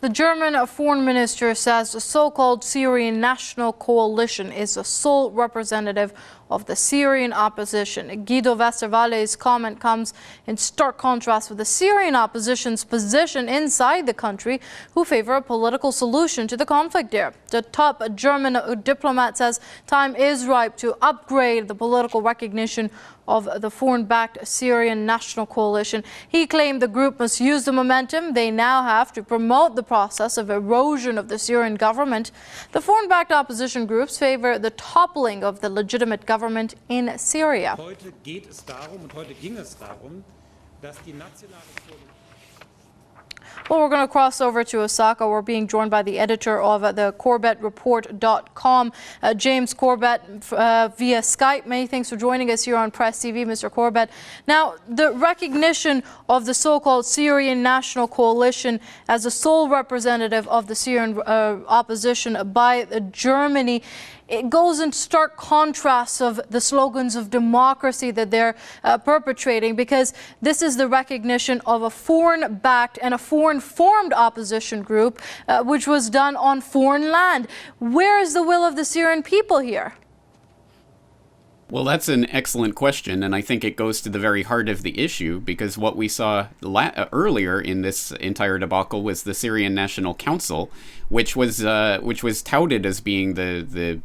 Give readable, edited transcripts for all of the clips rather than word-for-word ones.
The German foreign minister says the so-called Syrian National Coalition is the sole representative of the Syrian opposition. Guido Westerwelle's comment comes in stark contrast with the Syrian opposition's position inside the country, who favor a political solution to the conflict there. The top German diplomat says time is ripe to upgrade the political recognition of the foreign-backed Syrian National Coalition. He claimed the group must use the momentum they now have to promote the process of erosion of the Syrian government. The foreign-backed opposition groups favor the toppling of the legitimate government in Syria. Heute geht es darum, und heute ging es darum, dass die nationale Well, we're going to cross over to Osaka. We're being joined by the editor of the CorbettReport.com, James Corbett, via Skype. Many thanks for joining us here on Press TV, Mr. Corbett. Now, the recognition of the so-called Syrian National Coalition as the sole representative of the Syrian opposition by Germany, it goes in stark contrast of the slogans of democracy that they're perpetrating, because this is the recognition of a foreign-backed and a foreign-formed opposition group, which was done on foreign land. Where is the will of the Syrian people here? Well, that's an excellent question, and I think it goes to the very heart of the issue, because what we saw earlier in this entire debacle was the Syrian National Council, which was touted as being the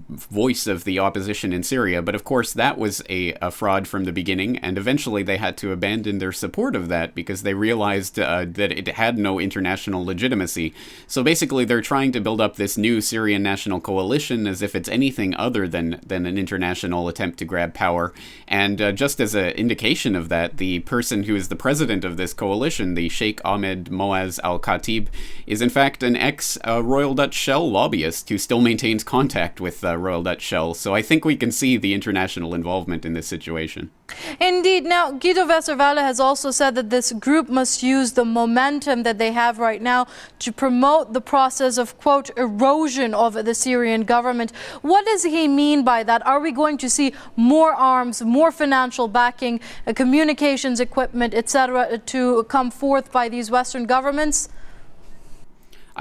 voice of the opposition in Syria. But of course, that was a fraud from the beginning, and eventually they had to abandon their support of that because they realized that it had no international legitimacy. So basically, they're trying to build up this new Syrian National Coalition as if it's anything other than an international attempt to grab power. And just as an indication of that, the person who is the president of this coalition, the Sheikh Ahmed Moaz al-Khatib, is in fact an ex-Royal Dutch Shell lobbyist who still maintains contact with Royal Dutch Shell. So I think we can see the international involvement in this situation. Indeed. Now, Guido Westerwelle has also said that this group must use the momentum that they have right now to promote the process of, quote, erosion of the Syrian government. What does he mean by that? Are we going to see more arms, more financial backing, communications equipment, etc., to come forth by these Western governments?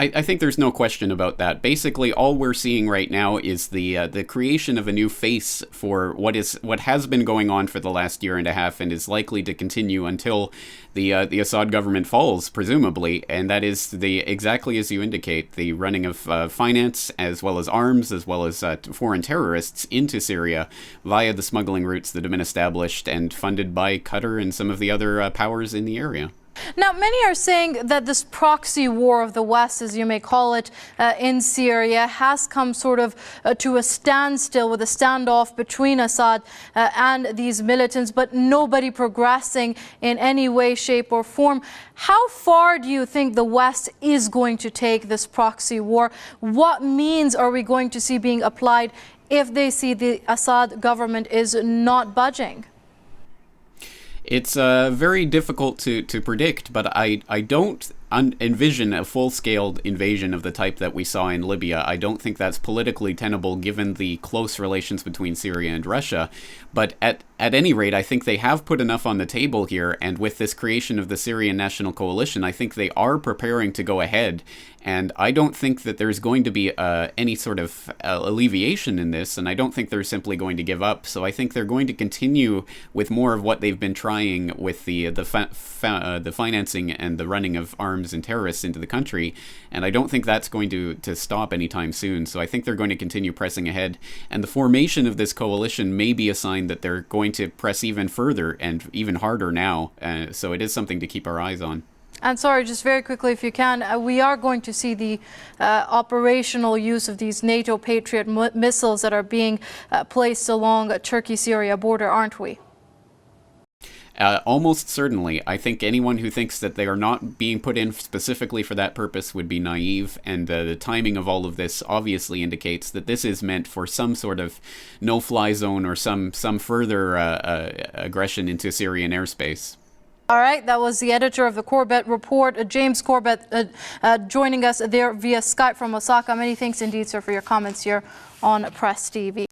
I think there's no question about that. Basically, all we're seeing right now is the creation of a new face for what has been going on for the last year and a half, and is likely to continue until the Assad government falls, presumably. And that is exactly as you indicate, the running of finance as well as arms as well as foreign terrorists into Syria via the smuggling routes that have been established and funded by Qatar and some of the other powers in the area. Now, many are saying that this proxy war of the West, as you may call it, in Syria has come sort of to a standstill, with a standoff between Assad and these militants, but nobody progressing in any way, shape or form. How far do you think the West is going to take this proxy war? What means are we going to see being applied if they see the Assad government is not budging? It's very difficult to predict, but I don't envision a full-scale invasion of the type that we saw in Libya. I don't think that's politically tenable given the close relations between Syria and Russia. But at any rate, I think they have put enough on the table here, and with this creation of the Syrian National Coalition, I think they are preparing to go ahead. And I don't think that there's going to be any sort of alleviation in this, and I don't think they're simply going to give up. So I think they're going to continue with more of what they've been trying with the financing and the running of arms and terrorists into the country, and I don't think that's going to stop anytime soon. So I think they're going to continue pressing ahead, and the formation of this coalition may be a sign that they're going to press even further and even harder now. So it is something to keep our eyes on. And sorry, just very quickly, if you can, we are going to see the operational use of these NATO Patriot missiles that are being placed along a Turkey-Syria border, aren't we? Almost certainly. I think anyone who thinks that they are not being put in specifically for that purpose would be naive, and the timing of all of this obviously indicates that this is meant for some sort of no-fly zone or some further aggression into Syrian airspace. All right, that was the editor of the Corbett Report, James Corbett, joining us there via Skype from Osaka. Many thanks indeed, sir, for your comments here on Press TV.